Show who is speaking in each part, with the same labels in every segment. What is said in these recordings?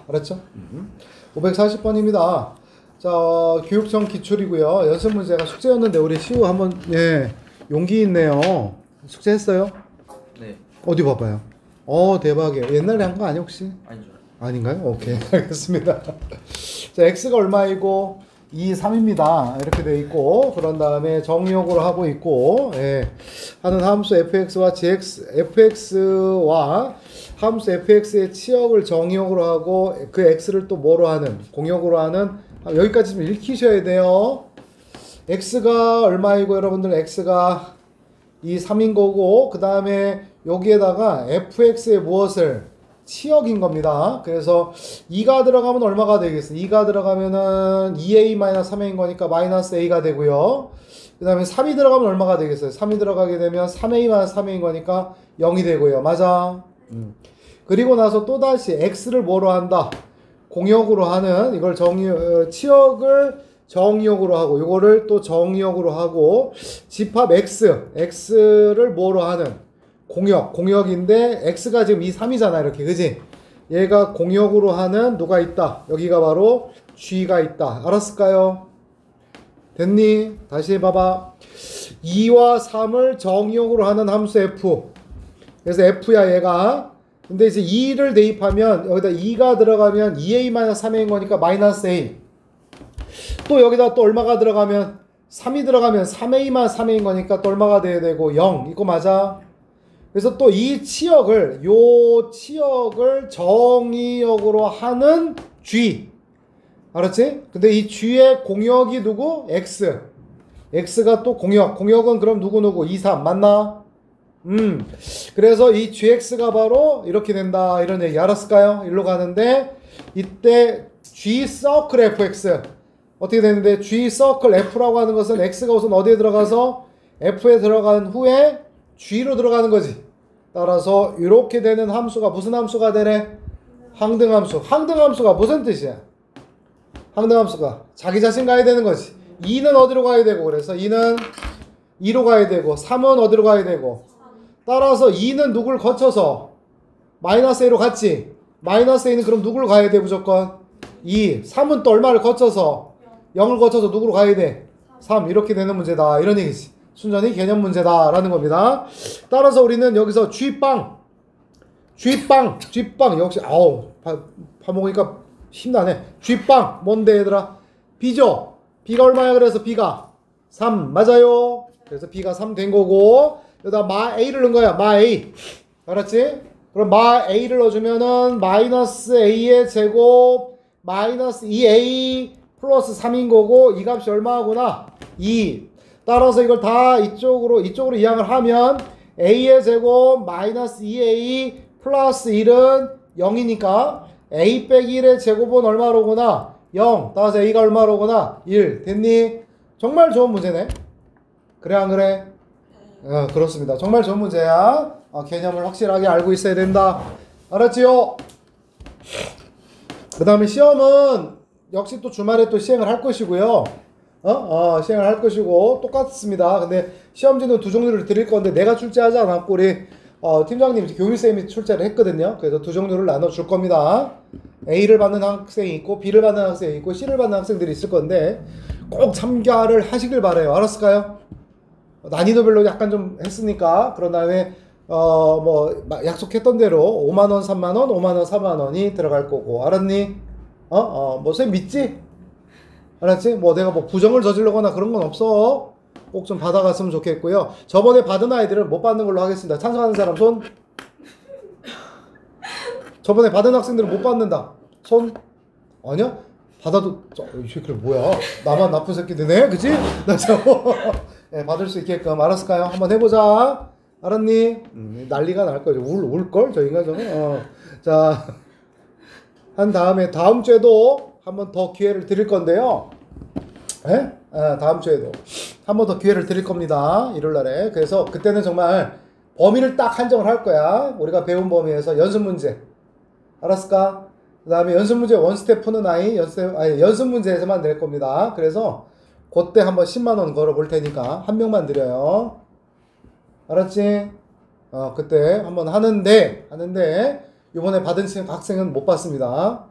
Speaker 1: 알았죠? 540번입니다. 자, 교육청 기출이고요. 연습 문제가 숙제였는데 우리 시우 한번 용기 있네요. 숙제했어요?
Speaker 2: 네.
Speaker 1: 어디 봐봐요. 대박이에요. 옛날에 한 거 아니야 혹시?
Speaker 2: 아니죠.
Speaker 1: 아닌가요? 오케이. 알겠습니다. 자, x가 얼마이고 2, 3입니다. 이렇게 돼 있고, 그런 다음에 정의역으로 하고 있고, 하는 함수 fx와 fx와 함수 fx의 치역을 정의역으로 하고, 그 x를 또 뭐로 하는, 공역으로 하는, 여기까지 좀 읽히셔야 돼요. x가 얼마이고, 여러분들 x가 2, 3인 거고, 그 다음에 여기에다가 fx의 무엇을 치역인 겁니다. 그래서 2가 들어가면 얼마가 되겠어요? 2가 들어가면은 2a-3a인 거니까 마이너스 a가 되고요. 그 다음에 3이 들어가면 얼마가 되겠어요? 3이 들어가게 되면 3a-3a인 거니까 0이 되고요. 맞아? 그리고 나서 또다시 x를 뭐로 한다? 공역으로 하는 이걸 치역을 정의역으로 하고 이거를 또 정의역으로 하고 집합 x를 뭐로 하는 공역인데 x가 지금 2, 3이잖아 이렇게 그지? 얘가 공역으로 하는 누가 있다? 여기가 바로 g가 있다. 알았을까요? 됐니? 다시 해봐봐. 2와 3을 정의역으로 하는 함수 f. 그래서 f야 얘가. 근데 이제 2를 대입하면 여기다 2가 들어가면 2a-3a인 거니까 마이너스 a. 또 여기다 또 얼마가 들어가면 3이 들어가면 3a-3a인 거니까 또 얼마가 돼야 되고 0. 이거 맞아? 그래서 또 이 치역을 정의역으로 하는 g. 알았지? 근데 이 g의 공역이 누구? x. x가 또 공역은 그럼 누구? 2, 3 맞나? 그래서 이 gx가 바로 이렇게 된다 이런 얘기 알았을까요? 일로 가는데 이때 g 서클 fx 어떻게 되는데 g 서클 f라고 하는 것은 x가 우선 어디에 들어가서 f에 들어간 후에 g로 들어가는 거지. 따라서 이렇게 되는 함수가 무슨 함수가 되래? 항등함수. 항등함수가 무슨 뜻이야? 항등함수가 자기 자신 가야 되는 거지. 2는 어디로 가야 되고 그래서 2는 2로 가야 되고 3은 어디로 가야 되고 따라서 2는 누굴 거쳐서 마이너스 a로 갔지. 마이너스 a는 그럼 누굴 가야 돼 무조건? 2. 3은 또 얼마를 거쳐서 0을 거쳐서 누구로 가야 돼? 3. 이렇게 되는 문제다 이런 얘기지. 순전히 개념 문제다 라는 겁니다. 따라서 우리는 여기서 G빵 역시 밥 먹으니까 힘나네. G빵 뭔데 얘들아? B죠? B가 얼마야? 그래서 B가 3 맞아요. 그래서 B가 3 된 거고 여기다 마 A를 넣은 거야. 마 A 알았지? 그럼 마 A를 넣어주면은 마이너스 A의 제곱 마이너스 2A 플러스 3인 거고 이 값이 얼마구나? 2. 따라서 이걸 다 이쪽으로 이항을 하면 a의 제곱 마이너스 2a 플러스 1은 0이니까 a 빼기 1의 제곱은 얼마로구나? 0. 따라서 a가 얼마로구나? 1. 됐니? 정말 좋은 문제네. 그래 안 그래? 그렇습니다. 정말 좋은 문제야. 개념을 확실하게 알고 있어야 된다. 알았지요? 그 다음에 시험은 역시 또 주말에 또 시행을 할 것이고요. 시행을 할 것이고 똑같습니다. 근데 시험지는 두 종류를 드릴 건데 내가 출제하지 않았고 우리 팀장님 교육쌤이 출제를 했거든요. 그래서 두 종류를 나눠줄 겁니다. A를 받는 학생이 있고 B를 받는 학생이 있고 C를 받는 학생들이 있을 건데 꼭 참가를 하시길 바라요. 알았을까요? 난이도별로 약간 좀 했으니까 그런 다음에 약속했던 대로 5만원 3만원 5만원 4만원이 들어갈 거고 알았니? 선생님 믿지? 알았지? 내가 부정을 저지르거나 그런 건 없어. 꼭 좀 받아갔으면 좋겠고요. 저번에 받은 아이들은 못 받는 걸로 하겠습니다. 찬성하는 사람 손. 저번에 받은 학생들은 못 받는다. 손. 아니야? 받아도 이 새끼들 뭐야? 나만 나쁜 새끼들네, 그치? 받을 수 있게끔 알았을까요? 한번 해보자. 알았니? 난리가 날 거죠. 울걸? 저 인간 저는. 자, 한 다음에 다음 주에도 한 번 더 기회를 드릴 건데요. 다음 주에도 한 번 더 기회를 드릴 겁니다. 일요일날에. 그래서 그때는 정말 범위를 딱 한정을 할 거야. 우리가 배운 범위에서 연습 문제. 알았을까? 그 다음에 연습 문제 원스텝 푸는 아이 연습 문제에서만 낼 겁니다. 그래서 그때 한번 10만원 걸어 볼 테니까 한 명만 드려요. 알았지? 그때 한번 하는데 이번에 받은 학생은 못 받습니다.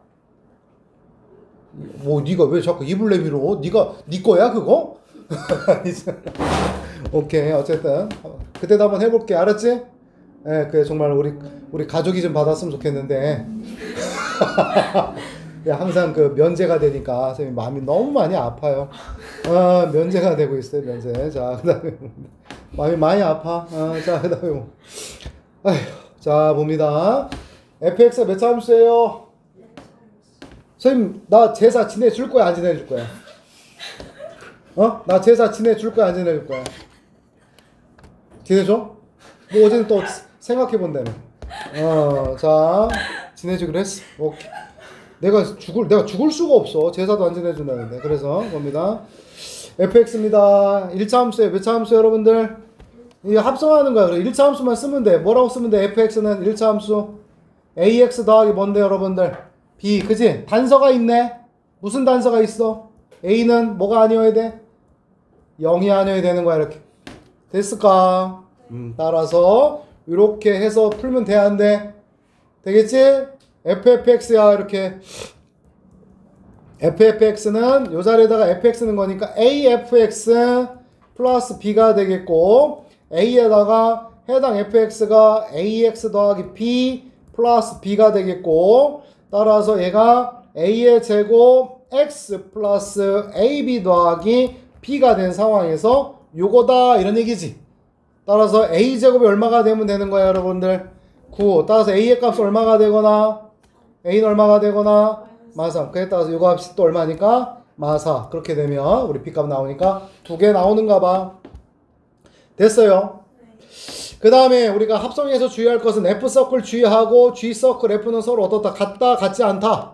Speaker 1: 뭐 네가 왜 자꾸 입을 내밀어? 네가 네 거야 그거? 오케이 어쨌든 그때도 한번 해볼게 알았지? 예, 그래 정말 우리 가족이 좀 받았으면 좋겠는데 항상 그 면제가 되니까 선생님 마음이 너무 많이 아파요. 면제가 되고 있어요 면제. 자 그다음에 마음이 많이 아파. 자 그다음에 뭐. 아휴, 자 봅니다. fx가 몇 차 함수예요? 선생님 나 제사 지내줄 거야 안 지내줄 거야? 나 제사 지내줄 거야 안 지내줄 거야? 지내줘? 뭐 어제는 또 생각해 본다며. 자 지내주기로 했어. 오케이. 내가 죽을 수가 없어. 제사도 안 지내준다는데. 그래서 봅니다. fx입니다. 1차 함수에 몇 차 함수 여러분들? 이게 합성하는 거야. 그래 1차 함수만 쓰면 돼. 뭐라고 쓰면 돼? fx는 1차 함수 ax 더하기 뭔데 여러분들? b. 그지? 단서가 있네. 무슨 단서가 있어? a는 뭐가 아니어야 돼? 0이 아니어야 되는 거야. 이렇게. 됐을까? 따라서 이렇게 해서 풀면 돼 안 돼? 되겠지? ffx야 이렇게. ffx는 요 자리에다가 fx는 거니까 afx 플러스 b가 되겠고 a에다가 해당 fx가 ax 더하기 b 플러스 b가 되겠고 따라서 얘가 a의 제곱 x 플러스 ab 더하기 b가 된 상황에서 요거다 이런 얘기지. 따라서 a제곱이 얼마가 되면 되는 거야 여러분들? 9. 따라서 a의 값이 얼마가 되거나 a는 얼마가 되거나 마사. 그에 따라서 요 값이 또 얼마니까? 마사. 그렇게 되면 우리 b값 나오니까 두 개 나오는가 봐. 됐어요. 그 다음에 우리가 합성해서 주의할 것은 F서클 G하고 G서클 F는 서로 어떻다? 같다? 같지 않다?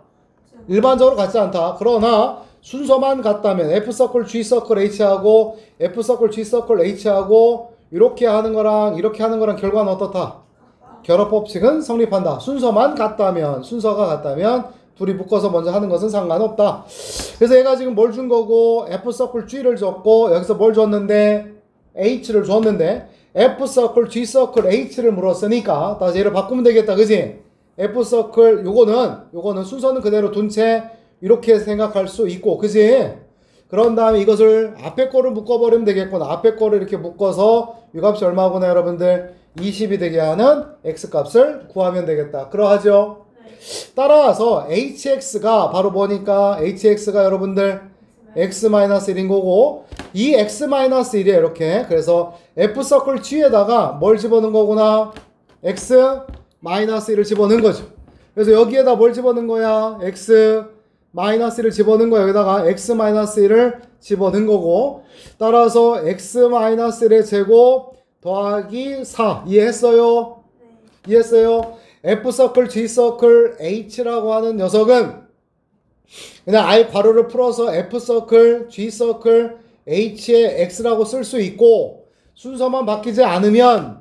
Speaker 1: 일반적으로 같지 않다. 그러나 순서만 같다면 F서클 G서클 H하고 F서클 G서클 H하고 이렇게 하는 거랑 이렇게 하는 거랑 결과는 어떻다? 결합법칙은 성립한다. 순서가 같다면 둘이 묶어서 먼저 하는 것은 상관없다. 그래서 얘가 지금 뭘 준 거고 F서클 G를 줬고 여기서 뭘 줬는데 H를 줬는데 F서클 G서클 H를 물었으니까 다시 얘를 바꾸면 되겠다. 그지? F서클 요거는 순서는 그대로 둔 채 이렇게 생각할 수 있고 그지? 그런 다음에 이것을 앞에 거를 묶어버리면 되겠구나. 앞에 거를 이렇게 묶어서 이 값이 얼마구나 여러분들 20이 되게 하는 X값을 구하면 되겠다. 그러하죠? 따라서 HX가 바로 뭐니까 HX가 여러분들 X-1인 거고 이 X-1이야 이렇게. 그래서 F서클 G에다가 뭘 집어넣은 거구나? X-1을 집어넣은 거죠. 그래서 여기에다 뭘 집어넣은 거야? X-1을 집어넣은 거야. 여기다가 X-1을 집어넣은 거고 따라서 X-1의 제곱 더하기 4 이해했어요? 이해했어요? F서클 G서클 H라고 하는 녀석은 그냥 아예 괄호를 풀어서 F서클 G서클 H의 X라고 쓸 수 있고 순서만 바뀌지 않으면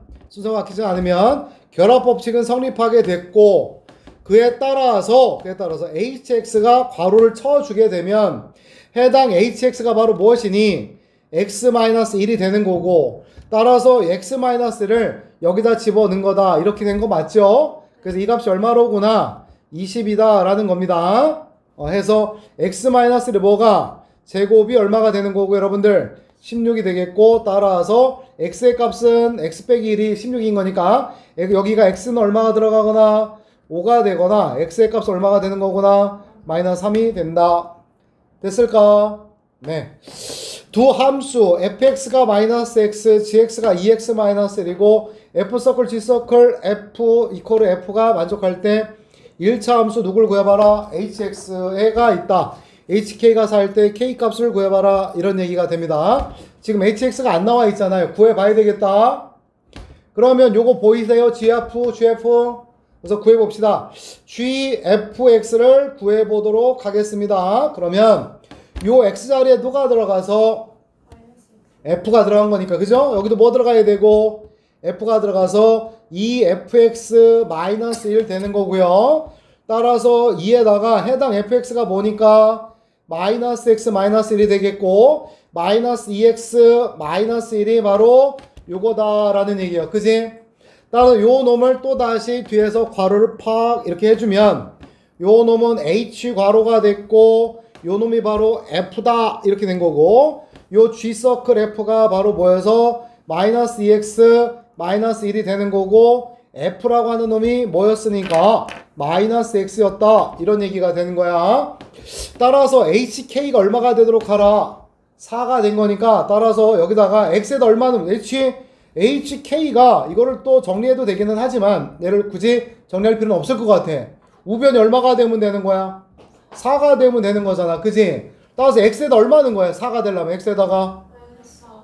Speaker 1: 결합법칙은 성립하게 됐고 그에 따라서 HX가 괄호를 쳐주게 되면 해당 HX가 바로 무엇이니? X-1이 되는 거고 따라서 X-를 여기다 집어넣은 거다. 이렇게 된 거 맞죠? 그래서 이 값이 얼마로구나? 20이다 라는 겁니다. 해서 X-를 뭐가? 제곱이 얼마가 되는 거고 여러분들 16이 되겠고 따라서 X의 값은 X 빼기 1이 16인 거니까 여기가 X는 얼마가 들어가거나 5가 되거나 X의 값은 얼마가 되는 거구나? 마이너스 3이 된다. 됐을까? 네. 두 함수 fx가 마이너스 x, gx가 2x 마이너스 1이고 f서클, g서클, f 이퀄 f가 만족할 때 1차 함수 누굴 구해봐라? hx가 있다. hk가 살 때 k값을 구해봐라. 이런 얘기가 됩니다. 지금 hx가 안 나와 있잖아요. 구해봐야 되겠다. 그러면 요거 보이세요? gf, gf. 그래서 구해봅시다. gfx를 구해보도록 하겠습니다. 그러면 요 x자리에 누가 들어가서 f가 들어간 거니까 그죠? 여기도 뭐 들어가야 되고 f가 들어가서 2fx-1 되는 거고요. 따라서 2에다가 해당 fx가 뭐니까 마이너스 x 마이너스 1이 되겠고 마이너스 2x-1이 바로 요거다라는 얘기예요. 그지? 따라서 요 놈을 또 다시 뒤에서 괄호를 팍 이렇게 해주면 요 놈은 h 괄호가 됐고 요 놈이 바로 F다 이렇게 된 거고, 요 G 서클 F가 바로 뭐여서 마이너스 2x 마이너스 1이 되는 거고, F라고 하는 놈이 뭐였으니까 마이너스 x였다 이런 얘기가 되는 거야. 따라서 HK가 얼마가 되도록 하라? 4가 된 거니까, 따라서 여기다가 x에다 얼마는 HK가 이거를 또 정리해도 되기는 하지만 얘를 굳이 정리할 필요는 없을 것 같아. 우변이 얼마가 되면 되는 거야? 4가 되면 되는 거잖아, 그지? 따라서 x에다 얼마 넣은 거야? 4가 되려면 x에다가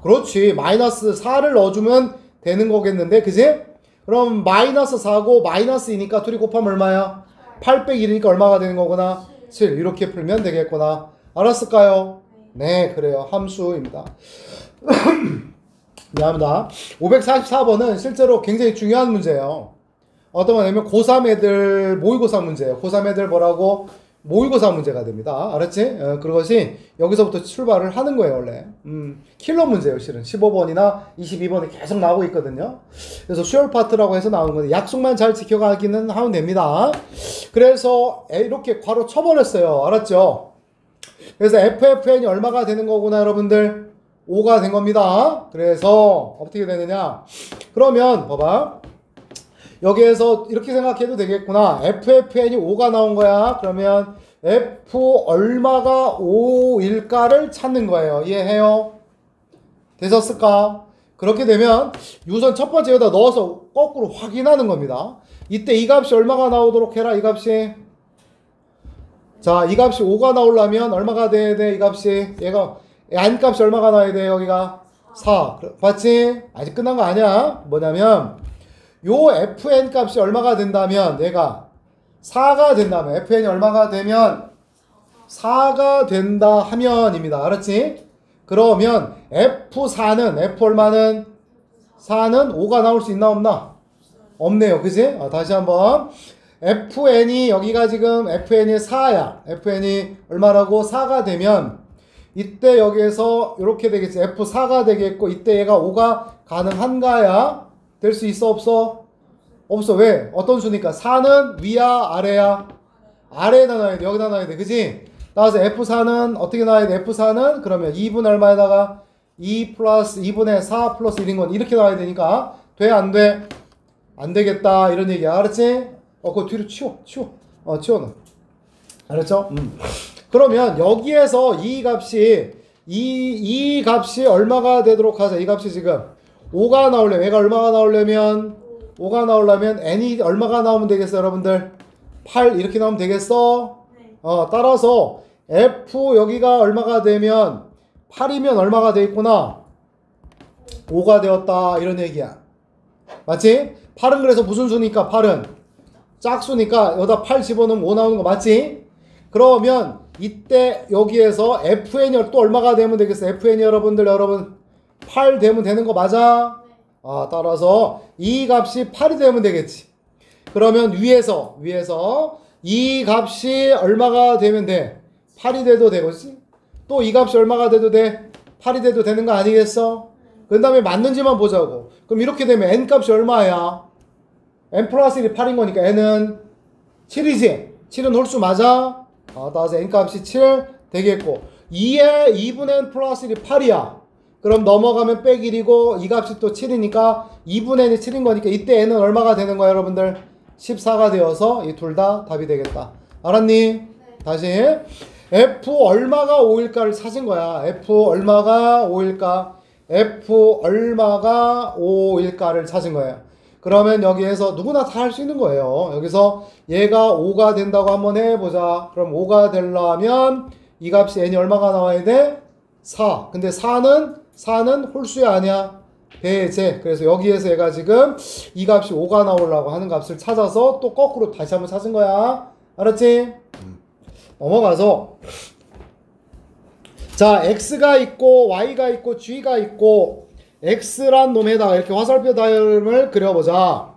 Speaker 1: 그렇지, 마이너스 4를 넣어주면 되는 거겠는데, 그지? 그럼 마이너스 4고 마이너스 2니까 둘이 곱하면 얼마야? 8 빼기 1이니까 얼마가 되는 거구나? 7. 이렇게 풀면 되겠구나. 알았을까요? 네, 그래요. 함수입니다. 미안합니다. 544번은 실제로 굉장히 중요한 문제예요. 어떤 거냐면 고3 애들 모의고사 문제예요. 고3 애들 뭐라고? 모의고사 문제가 됩니다. 알았지? 그것이 여기서부터 출발을 하는 거예요, 원래. 킬러 문제예요, 실은. 15번이나 22번이 계속 나오고 있거든요. 그래서 수열 파트라고 해서 나오는 건데, 약속만 잘 지켜가기는 하면 됩니다. 그래서 이렇게 괄호 쳐버렸어요. 알았죠? 그래서 FFN이 얼마가 되는 거구나, 여러분들? 5가 된 겁니다. 그래서 어떻게 되느냐? 그러면 봐봐. 여기에서 이렇게 생각해도 되겠구나. FFN이 5가 나온 거야. 그러면 F 얼마가 5일까를 찾는 거예요. 이해해요? 되셨을까? 그렇게 되면 우선 첫 번째 여기다 넣어서 거꾸로 확인하는 겁니다. 이때 이 값이 얼마가 나오도록 해라. 이 값이. 자, 이 값이 5가 나오려면 얼마가 돼야 돼? 이 값이. 얘가 n 값이 얼마가 나와야 돼? 여기가 4. 봤지? 아직 끝난 거 아니야. 뭐냐면 요 fn 값이 얼마가 된다면, 얘가 4가 된다면, fn이 얼마가 되면 4가 된다 하면입니다. 알았지? 그러면 f4는, f 얼마는 4는 5가 나올 수 있나 없나? 없네요. 그지? 다시 한번. fn이 여기가 지금 fn이 4야. fn이 얼마라고? 4가 되면 이때 여기에서 이렇게 되겠지. f4가 되겠고, 이때 얘가 5가 가능한가야? 될 수 있어, 없어? 없어. 왜? 어떤 수니까? 4는 위야, 아래야? 아래에다 놔야 돼. 여기다 놔야 돼. 그지? 따라서 F4는 어떻게 놔야 돼? F4는 그러면 2분 얼마에다가 2 플러스 2분의 4 플러스 1인 건 이렇게 놔야 되니까, 돼? 안 돼? 안 되겠다. 이런 얘기야. 알았지? 그거 뒤로 치워. 치워놔. 알았죠? 그러면 여기에서 이 값이, 이 값이 얼마가 되도록 하자. 이 값이 지금 5가 나오려면, 얘가 얼마가 나오려면, 5가 나오려면 n이 얼마가 나오면 되겠어, 여러분들? 8 이렇게 나오면 되겠어? 네. 따라서 f 여기가 얼마가 되면 8이면 얼마가 돼 있구나? 5가 되었다 이런 얘기야. 맞지? 8은 그래서 무슨 수니까? 8은 짝수니까 여기다 8 집어넣으면 5 나오는 거 맞지? 그러면 이때 여기에서 fn이 또 얼마가 되면 되겠어? fn이 여러분 8 되면 되는 거 맞아? 따라서 이 값이 8이 되면 되겠지. 그러면 위에서 이 값이 얼마가 되면 돼? 8이 돼도 되겠지? 또 이 값이 얼마가 돼도 돼? 8이 돼도 되는 거 아니겠어? 그 다음에 맞는지만 보자고. 그럼 이렇게 되면 n 값이 얼마야? n 플러스 1이 8인 거니까 n은 7이지? 7은 홀수 맞아? 따라서 n 값이 7 되겠고, 2에 2분의 n 플러스 1이 8이야. 그럼 넘어가면 빼기 1이고 이 값이 또 7이니까 2분의 n이 7인 거니까 이때 n은 얼마가 되는 거야, 여러분들? 14가 되어서 이 둘 다 답이 되겠다. 알았니? 네. 다시 f 얼마가 5일까를 찾은 거야. f 얼마가 5일까? f 얼마가 5일까를 찾은 거예요. 그러면 여기에서 누구나 다 할 수 있는 거예요. 여기서 얘가 5가 된다고 한번 해보자. 그럼 5가 되려면 이 값이 n이 얼마가 나와야 돼? 4. 근데 4는 홀수야 아니야? 배제. 그래서 여기에서 얘가 지금 이 값이 5가 나오려고 하는 값을 찾아서 또 거꾸로 다시 한번 찾은 거야. 알았지? 넘어가서 자, x가 있고 y가 있고 g가 있고 x란 놈에다가 이렇게 화살표 다이어그램을 그려보자.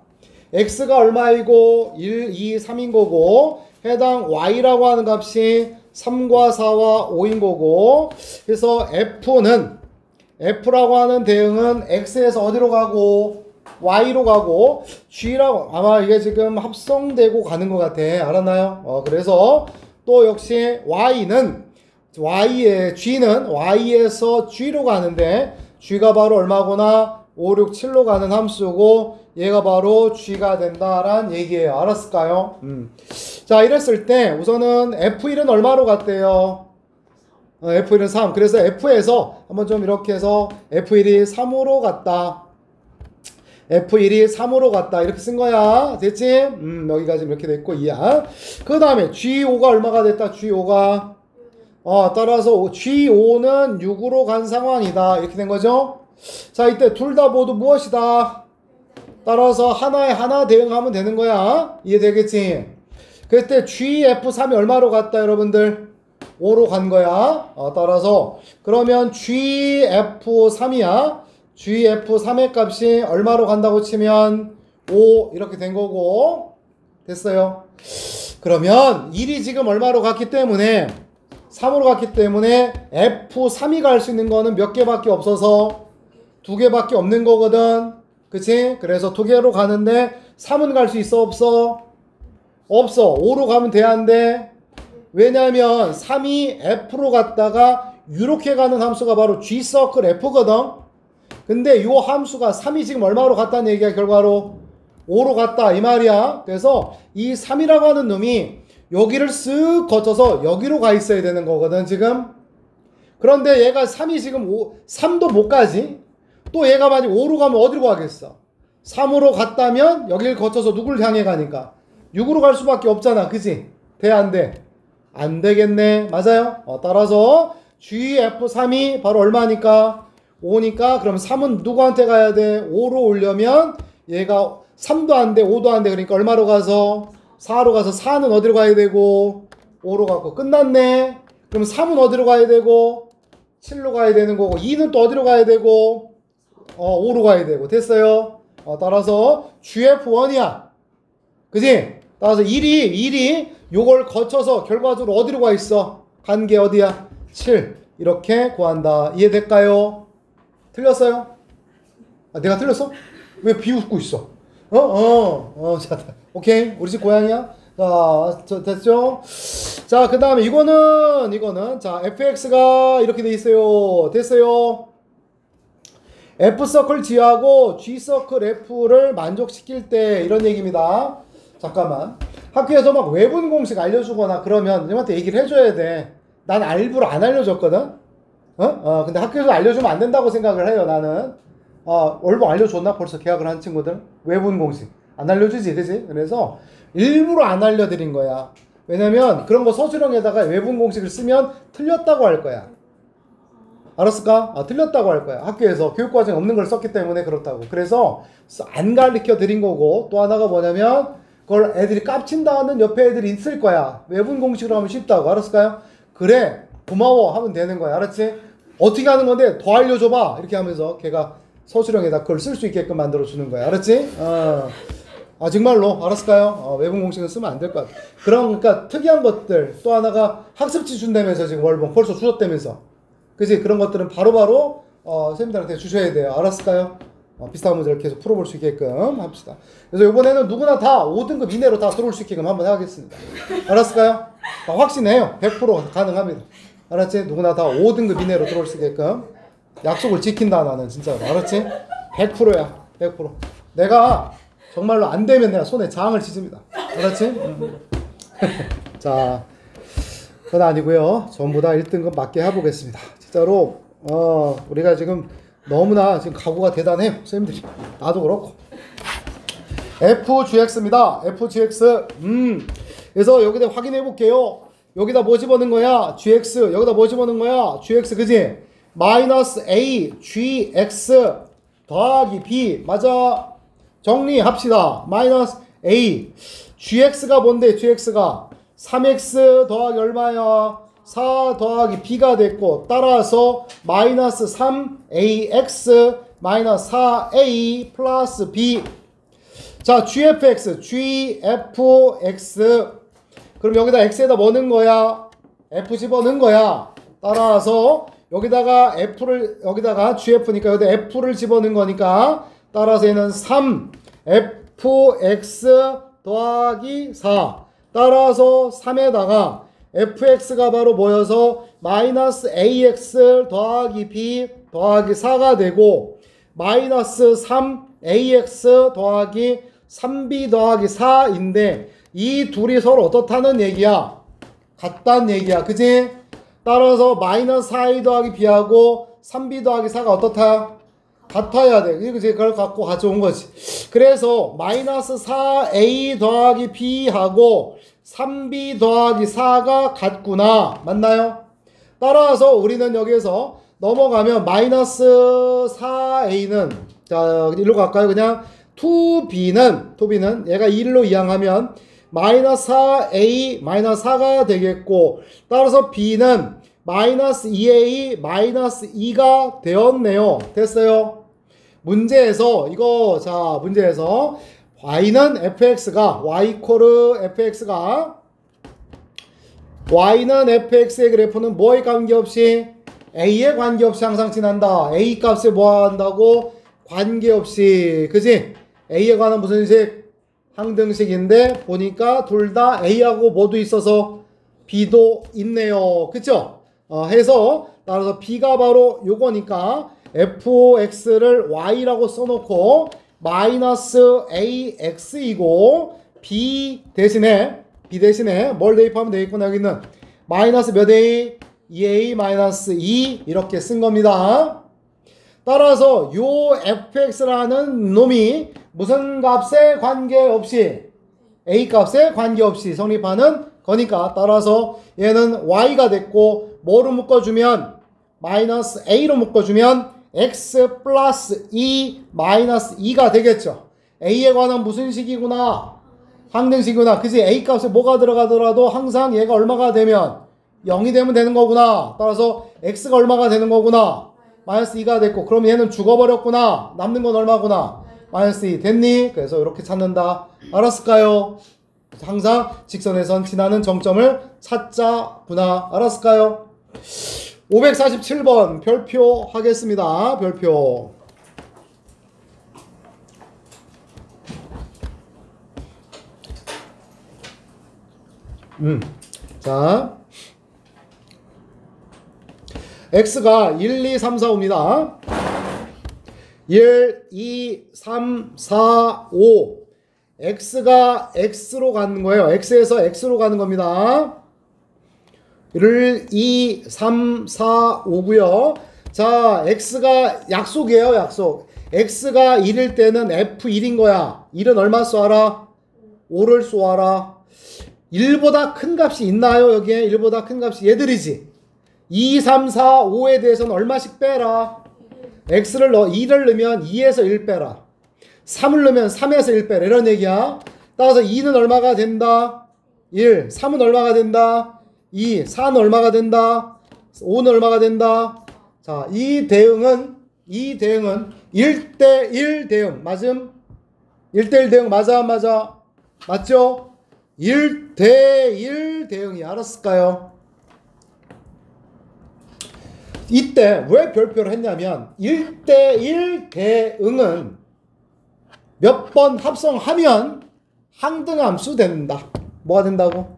Speaker 1: x가 얼마이고 1, 2, 3인 거고, 해당 y라고 하는 값이 3과 4와 5인 거고, 그래서 F라고 하는 대응은 X에서 어디로 가고? Y로 가고, G라고, 아마 이게 지금 합성되고 가는 것 같아. 알았나요? 그래서 또 역시 Y는 y의 g는 y에서 g로 가는데 g가 바로 얼마구나? 5, 6, 7로 가는 함수고 얘가 바로 g가 된다라는 얘기예요. 알았을까요? 자, 이랬을 때 우선은 f1은 얼마로 갔대요? f1은 3. 그래서 f에서 한번 좀 이렇게 해서 f1이 3으로 갔다. f1이 3으로 갔다. 이렇게 쓴 거야. 됐지? 여기까지 이렇게 됐고, 이야. 그 다음에 g5가 얼마가 됐다? g5가. 따라서 g5는 6으로 간 상황이다. 이렇게 된 거죠? 자, 이때 둘 다 모두 무엇이다? 따라서 하나에 하나 대응하면 되는 거야. 이해되겠지? 그때 gf3이 얼마로 갔다, 여러분들? 5로 간 거야. 따라서 그러면 gf3이야. gf3의 값이 얼마로 간다고 치면 5 이렇게 된 거고. 됐어요. 그러면 1이 지금 얼마로 갔기 때문에 3으로 갔기 때문에 f3이 갈 수 있는 거는 몇 개밖에 없어서 2개밖에 없는 거거든. 그치? 그래서 2개로 가는데 3은 갈 수 있어? 없어? 없어. 5로 가면 돼? 안 돼? 왜냐하면 3이 f로 갔다가 이렇게 가는 함수가 바로 g서클 f거든. 근데 이 함수가 3이 지금 얼마로 갔다는 얘기야? 결과로 5로 갔다 이 말이야. 그래서 이 3이라고 하는 놈이 여기를 쓱 거쳐서 여기로 가 있어야 되는 거거든 지금. 그런데 얘가 3이 지금 3도 못 가지. 또 얘가 만약 5로 가면 어디로 가겠어? 3으로 갔다면 여기를 거쳐서 누굴 향해 가니까 6으로 갈 수밖에 없잖아. 그지? 돼? 안 돼? 안 되겠네. 맞아요? 따라서 gf3이 바로 얼마니까? 5니까 그럼 3은 누구한테 가야 돼? 5로 오려면 얘가 3도 안 돼, 5도 안 돼. 그러니까 얼마로 가서? 4로 가서 4는 어디로 가야 되고? 5로 가고 끝났네. 그럼 3은 어디로 가야 되고? 7로 가야 되는 거고 2는 또 어디로 가야 되고? 5로 가야 되고. 됐어요? 따라서 gf1이야. 그지? 따라서 1이 요걸 거쳐서 결과적으로 어디로 가 있어? 간 게 어디야? 7. 이렇게 구한다. 이해될까요? 틀렸어요? 내가 틀렸어? 왜 비웃고 있어? 자, 오케이. 우리 집 고양이야? 자, 됐죠? 자, 그 다음에 이거는, 자, fx가 이렇게 돼 있어요. 됐어요? f서클 g하고 g서클 f를 만족시킬 때 이런 얘기입니다. 잠깐만. 학교에서 막 외분 공식 알려주거나 그러면 님한테 얘기를 해줘야 돼. 난 일부러 안 알려줬거든? 근데 학교에서 알려주면 안 된다고 생각을 해요, 나는. 월봉 알려줬나? 벌써 계약을 한 친구들? 외분 공식. 안 알려주지, 그지? 그래서 일부러 안 알려드린 거야. 왜냐면 그런 거 서술형에다가 외분 공식을 쓰면 틀렸다고 할 거야. 알았을까? 틀렸다고 할 거야. 학교에서 교육과정에 없는 걸 썼기 때문에 그렇다고. 그래서 안 가르쳐 드린 거고, 또 하나가 뭐냐면 그걸 애들이 깝친다는 옆에 애들이 있을 거야. 외분 공식으로 하면 쉽다고. 알았을까요? 그래, 고마워 하면 되는 거야. 알았지? 어떻게 하는 건데 더 알려줘봐. 이렇게 하면서 걔가 서술형에다 그걸 쓸 수 있게끔 만들어 주는 거야. 알았지? 정말로 알았을까요? 외분 공식은 쓰면 안 될 것 같아. 그러니까 특이한 것들. 또 하나가 학습지 준다면서 지금 월봉 벌써 주셨다면서. 그지? 그런 것들은 바로바로 선생님들한테 주셔야 돼요. 알았을까요? 비슷한 문제를 계속 풀어볼 수 있게끔 합시다. 그래서 이번에는 누구나 다 5등급 이내로 다 들어올 수 있게끔 한번 하겠습니다. 알았을까요? 확신해요. 100% 가능합니다. 알았지? 누구나 다 5등급 이내로 들어올 수 있게끔. 약속을 지킨다, 나는 진짜로. 알았지? 100%야. 100%. 내가 정말로 안 되면 내가 손에 장을 치집니다. 알았지? 자, 그건 아니고요. 전부 다 1등급 맞게 해보겠습니다. 진짜로 우리가 지금 너무나 지금 각오가 대단해요. 선생님들이. 나도 그렇고. FGX입니다. FGX. 그래서 여기다 확인해 볼게요. 여기다 뭐 집어넣은 거야? GX. 여기다 뭐 집어넣은 거야? GX. 그지? 마이너스 A GX 더하기 B. 맞아. 정리합시다. 마이너스 A. GX가 뭔데? GX가 3X 더하기 얼마야? 4 더하기 B가 됐고, 따라서 마이너스 3AX 마이너스 4A 플러스 B. 자, GFX 그럼 여기다 X에다 뭐 넣은 거야? F 집어넣은 거야. 따라서 여기다가 여기다가 GF니까 여기다 F를 집어넣은 거니까, 따라서 얘는 3FX 더하기 4. 따라서 3에다가 fx가 바로 모여서 마이너스 ax 더하기 b 더하기 4가 되고 마이너스 3ax 더하기 3b 더하기 4인데 이 둘이 서로 어떻다는 얘기야? 같다는 얘기야. 그지? 따라서 마이너스 4a 더하기 b하고 3b 더하기 4가 어떻다? 같아야 돼. 그지? 그걸 갖고 가져온 거지. 그래서 마이너스 4a 더하기 b하고 3b 더하기 4가 같구나. 맞나요? 따라서 우리는 여기에서 넘어가면 마이너스 4a는 자 일로 갈까요? 그냥 2b는 얘가 1로 이항하면 마이너스 4a 마이너스 4가 되겠고 따라서 b는 마이너스 2a 마이너스 2가 되었네요. 됐어요? 문제에서 이거 자 문제에서 y는 fx가 y는 fx의 그래프는 뭐에 관계없이 a에 관계없이 항상 지난다. a 값에 뭐 한다고? 관계없이. 그지? a에 관한 무슨 식? 항등식인데 보니까 둘 다 a하고 뭐도 있어서 b도 있네요. 그쵸? 해서 따라서 b가 바로 요거니까 fx를 y라고 써놓고 마이너스 ax이고 b 대신에 뭘 대입하면 되겠구나. 여기는 마이너스 몇 a? 2a 마이너스 2 이렇게 쓴 겁니다. 따라서 요 fx라는 놈이 무슨 값에 관계없이 a 값에 관계없이 성립하는 거니까 따라서 얘는 y가 됐고 뭐로 묶어주면 마이너스 a로 묶어주면 x 플러스 2 마이너스 2가 되겠죠. a에 관한 무슨 식이구나? 항등식이구나. 그지? a 값에 뭐가 들어가더라도 항상 얘가 얼마가 되면 0이 되면 되는 거구나. 따라서 x가 얼마가 되는 거구나. 마이너스 2가 됐고 그럼 얘는 죽어버렸구나. 남는 건 얼마구나. 마이너스 2 됐니? 그래서 이렇게 찾는다. 알았을까요? 항상 직선에선 지나는 정점을 찾자구나. 알았을까요? 547번 별표 하겠습니다. 별표. 자 x가 1, 2, 3, 4, 5입니다. 1, 2, 3, 4, 5 x가 x로 가는 거예요. x에서 x로 가는 겁니다. 1, 2, 3, 4, 5고요. 자 x가 약속이에요. 약속. x가 1일 때는 f1인 거야. 1은 얼마 쏘아라? 5를 쏘아라. 1보다 큰 값이 있나요? 여기에 1보다 큰 값이 얘들이지. 2, 3, 4, 5에 대해서는 얼마씩 빼라? x를 2를 넣으면 2에서 1 빼라. 3을 넣으면 3에서 1 빼라. 이런 얘기야. 따라서 2는 얼마가 된다? 1. 3은 얼마가 된다? 2. 4는 얼마가 된다? 5는 얼마가 된다? 자, 이 대응은 1대1 대응. 맞음? 1대1 대응 맞아 안 맞아? 맞죠? 1대1 대응이 알았을까요? 이때 왜 별표를 했냐면 1대1 대응은 몇 번 합성하면 항등함수 된다. 뭐가 된다고?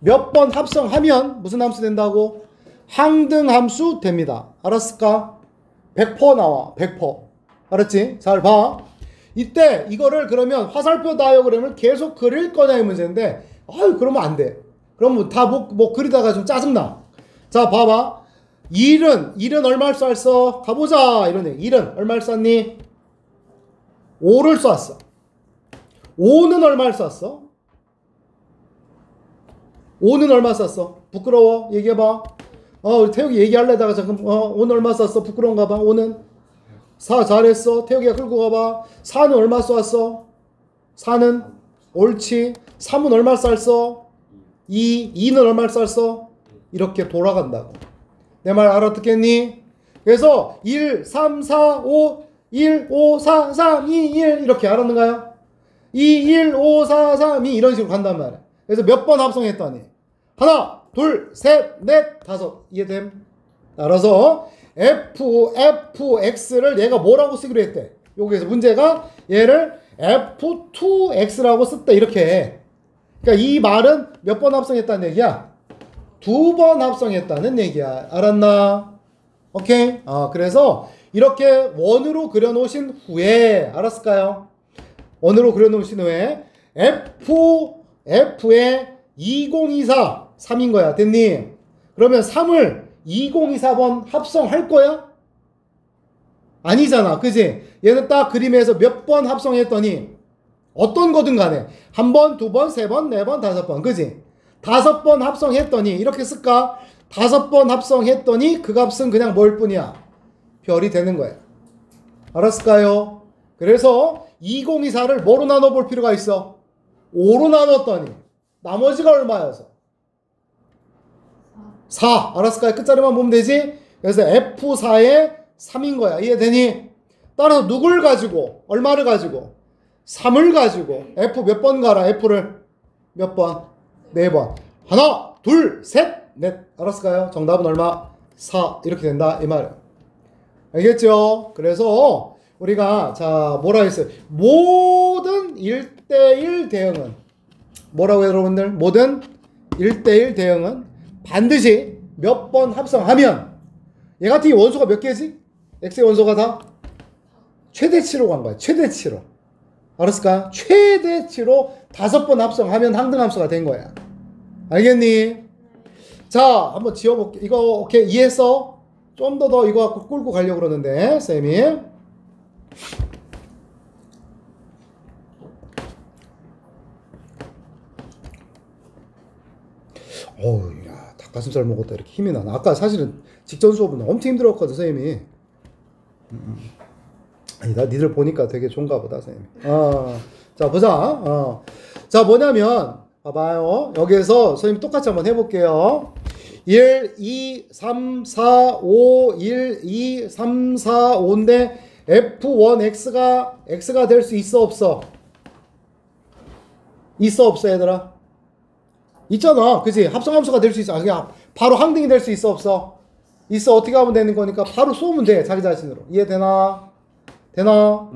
Speaker 1: 몇 번 합성하면 무슨 함수 된다고? 항등함수 됩니다. 알았을까? 100% 나와. 100%. 알았지? 잘 봐. 이때 이거를 그러면 화살표 다이어그램을 계속 그릴 거냐 이 문제인데 그러면 안 돼. 그럼 다 뭐 그리다가 좀 짜증나. 자 봐봐. 1은 얼마를 쐈어? 가보자 이런 얘기. 1은 얼마를 쐈니? 5를 쐈어. 5는 얼마를 쐈어? 5는 얼마 쐈어? 부끄러워? 얘기해봐. 우리 태욱이 얘기하려다가 잠깐 5는 얼마 쐈어? 부끄러운가 봐. 5는 4 잘했어. 태욱이가 끌고 가봐. 4는 얼마 쐈어? 4는 옳지. 3은 얼마 쐈어? 2는 얼마 쐈어? 이렇게 돌아간다고. 내 말 알아듣겠니? 그래서 1, 3, 4, 5, 1, 5, 4, 3, 2, 1 이렇게 알았는가요? 2, 1, 5, 4, 3, 2 이런 식으로 간단 말이야. 그래서 몇 번 합성했더니 하나, 둘, 셋, 넷, 다섯. 이해됨? 따라서 fx를 얘가 뭐라고 쓰기로 했대? 여기에서 문제가 얘를 f2x라고 썼다 이렇게 해. 그러니까 이 말은 몇 번 합성했다는 얘기야? 두 번 합성했다는 얘기야. 알았나? 오케이? 그래서 이렇게 원으로 그려놓으신 후에, 알았을까요? 원으로 그려놓으신 후에 F에 2024, 3인 거야. 됐니? 그러면 3을 2024번 합성할 거야? 아니잖아. 그지? 얘는 딱 그림에서 몇 번 합성했더니 어떤 거든 간에 한 번, 두 번, 세 번, 네 번, 다섯 번. 그지? 5번 합성했더니 이렇게 쓸까? 5번 합성했더니 그 값은 그냥 뭘 뿐이야? 별이 되는 거야. 알았을까요? 그래서 2024를 뭐로 나눠볼 필요가 있어? 5로 나눴더니 나머지가 얼마여서? 4. 알았을까요? 끝자리만 보면 되지? 그래서 F4에 3인 거야. 이해되니? 따라서 누굴 가지고, 얼마를 가지고? 3을 가지고 F 몇 번 가라? F를 몇 번? 4번. 하나, 둘, 셋, 넷. 알았을까요? 정답은 얼마? 4. 이렇게 된다 이 말이에요. 알겠죠? 그래서 우리가 자 뭐라 했어요? 모든 1대1 대응은 뭐라고 해요, 여러분들? 모든 1대1 대응은 반드시 몇 번 합성하면, 얘 같은 경우 원소가 몇 개지? X의 원소가 다 최대치로 간 거야. 최대치로. 알았을까? 최대치로 5번 합성하면 항등함수가 된 거야. 알겠니? 자, 한번 지워볼게. 이거 오케이? 이해했어? 좀 더 이거 갖고 끌고 가려고 그러는데 쌤이. 어우, 야, 닭가슴살 먹었다 이렇게 힘이 나나. 아까 사실은 직전 수업은 엄청 힘들었거든 쌤이. 아니다, 니들 보니까 되게 좋은가 보다 쌤이. 자 보자. 자 뭐냐면 봐봐요. 여기에서 선생님 똑같이 한번 해볼게요. 1, 2, 3, 4, 5, 1, 2, 3, 4, 5인데 F1X가 X가 될 수 있어 없어? 있어 없어 얘들아? 있잖아. 그치? 합성함수가 될 수 있어. 그냥 바로 항등이 될 수 있어 없어? 있어. 어떻게 하면 되는 거니까 바로 쏘면 돼. 자기 자신으로. 이해되나? 되나?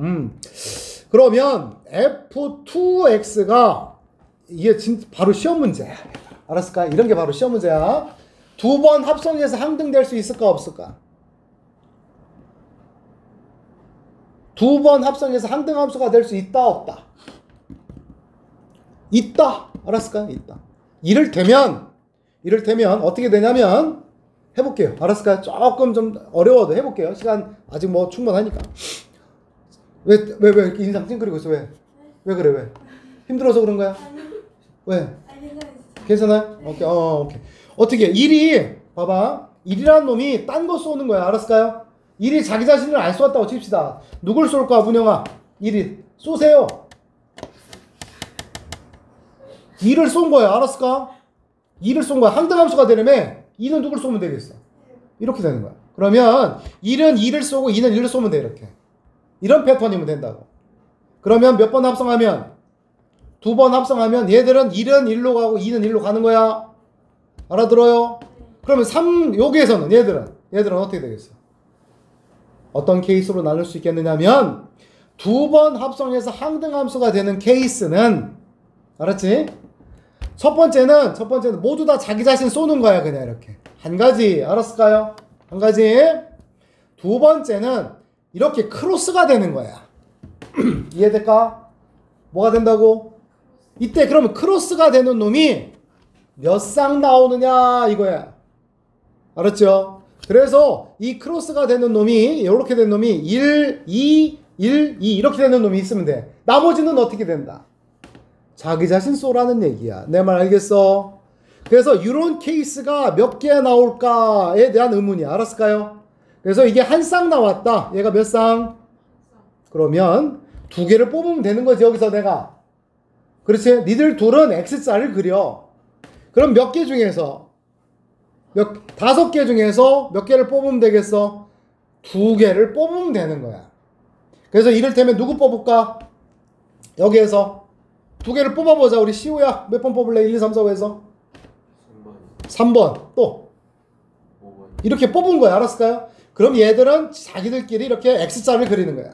Speaker 1: 그러면 F2X가 이게 진짜 바로 시험 문제야. 알았을까? 이런 게 바로 시험 문제야. 2번 합성해서 항등될 수 있을까 없을까? 2번 합성해서 항등함수가 될 수 있다 없다? 있다. 알았을까? 있다. 이를테면 어떻게 되냐면 해볼게요. 알았을까요? 조금 좀 어려워도 해볼게요. 시간 아직 뭐 충분하니까. 왜 이렇게 인상 찡그리고 있어? 왜 그래? 왜? 힘들어서 그런 거야? 왜? 괜찮아요? 오케이. 오케이. 어떻게 1이 봐봐. 1이라는 놈이 딴 거 쏘는 거야. 알았을까요? 1이 자기 자신을 안 쏘았다고 칩시다. 누굴 쏠까, 문영아? 1이 쏘세요. 2를 쏜 거야. 알았을까? 2를 쏜 거야. 항등함수가 되려면 2는 누굴 쏘면 되겠어? 이렇게 되는 거야. 그러면 1은 2를 쏘고 2는 1을 쏘면 돼. 이렇게. 이런 패턴이면 된다고. 그러면 몇 번 합성하면? 2번 합성하면 얘들은 1은 1로 가고 2는 1로 가는 거야. 알아들어요? 그러면 여기에서는 얘들은 어떻게 되겠어? 어떤 케이스로 나눌 수 있겠느냐면 2번 합성해서 항등함수가 되는 케이스는, 알았지? 첫 번째는 모두 다 자기 자신 쏘는 거야. 그냥 이렇게 한 가지. 알았을까요? 한 가지. 두 번째는 이렇게 크로스가 되는 거야. 이해될까? 뭐가 된다고? 이때 그러면 크로스가 되는 놈이 몇 쌍 나오느냐 이거야. 알았죠? 그래서 이 크로스가 되는 놈이 이렇게 된 놈이 1, 2, 1, 2 이렇게 되는 놈이 있으면 돼. 나머지는 어떻게 된다? 자기 자신 쏘라는 얘기야. 내 말 알겠어? 그래서 이런 케이스가 몇 개 나올까에 대한 의문이야. 알았을까요? 그래서 이게 한 쌍 나왔다. 얘가 몇 쌍? 그러면 2개를 뽑으면 되는 거지. 여기서 내가. 그렇지? 니들 둘은 X자를 그려. 그럼 몇 개 중에서 5개 중에서 몇 개를 뽑으면 되겠어? 2개를 뽑으면 되는 거야. 그래서 이를테면 누구 뽑을까? 여기에서 2개를 뽑아보자. 우리 시우야. 몇 번 뽑을래? 1, 2, 3, 4, 5에서 3번. 또 이렇게 뽑은 거야. 알았을까요? 그럼 얘들은 자기들끼리 이렇게 X자를 그리는 거야.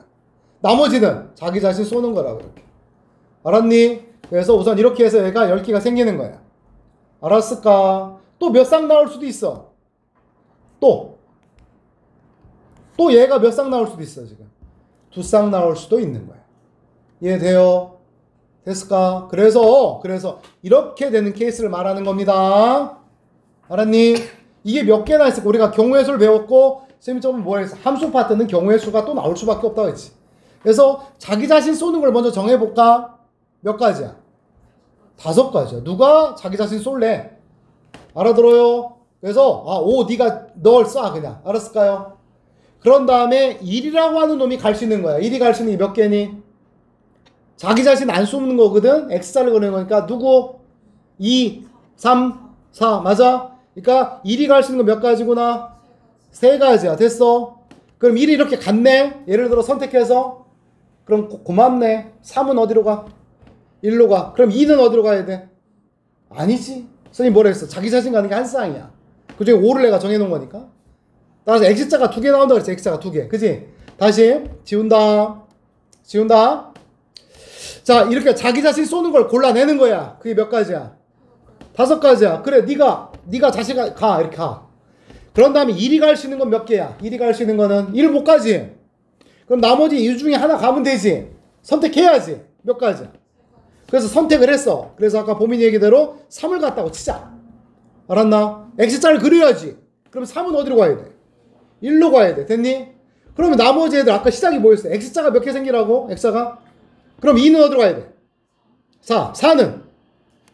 Speaker 1: 나머지는 자기 자신 쏘는 거라고. 이렇게. 알았니? 그래서 우선 이렇게 해서 얘가 10개가 생기는 거야. 알았을까? 또 몇 쌍 나올 수도 있어. 또 얘가 몇 쌍 나올 수도 있어. 지금 2쌍 나올 수도 있는 거야. 이해돼요? 됐을까? 그래서 이렇게 되는 케이스를 말하는 겁니다. 알았니? 이게 몇 개나 있을까? 우리가 경우의 수를 배웠고 쌤이 저번에 뭐 했어? 함수 파트는 경우의 수가 또 나올 수밖에 없다고 했지. 그래서 자기 자신 쏘는 걸 먼저 정해볼까? 몇 가지야? 5가지야. 누가 자기 자신 쏠래? 알아들어요? 그래서 5 네가 널 쏴 그냥. 알았을까요? 그런 다음에 1이라고 하는 놈이 갈 수 있는 거야. 1이 갈 수 있는 게 몇 개니? 자기 자신 안 쏘는 거거든. X자를 그리는 거니까 누구? 2, 3, 4 맞아? 그러니까 1이 갈 수 있는 거 몇 가지구나? 3가지야. 됐어? 그럼 1이 이렇게 갔네? 예를 들어 선택해서 그럼 고맙네. 3은 어디로 가? 1로 가. 그럼 2는 어디로 가야 돼? 아니지. 선생님 뭐라 했어? 자기 자신 가는 게 한 쌍이야. 그 중에 5를 내가 정해놓은 거니까. 따라서 X자가 2개 나온다 그랬지. X자가 2개. 그지? 다시 지운다. 자, 이렇게 자기 자신 쏘는 걸 골라내는 거야. 그게 몇 가지야? 5가지야. 그래, 네가 자신 가. 이렇게 가. 그런 다음에 1이 갈 수 있는 건 몇 개야? 1이 갈 수 있는 거는 1 못 가지. 그럼 나머지 이 중에 하나 가면 되지. 선택해야지. 몇 가지야? 그래서 선택을 했어. 그래서 아까 보민 얘기대로 3을 갔다고 치자. 알았나? X자를 그려야지. 그럼 3은 어디로 가야 돼? 1로 가야 돼. 됐니? 그러면 나머지 애들 아까 시작이 뭐였어? X자가 몇 개 생기라고? X자가? 그럼 2는 어디로 가야 돼? 4는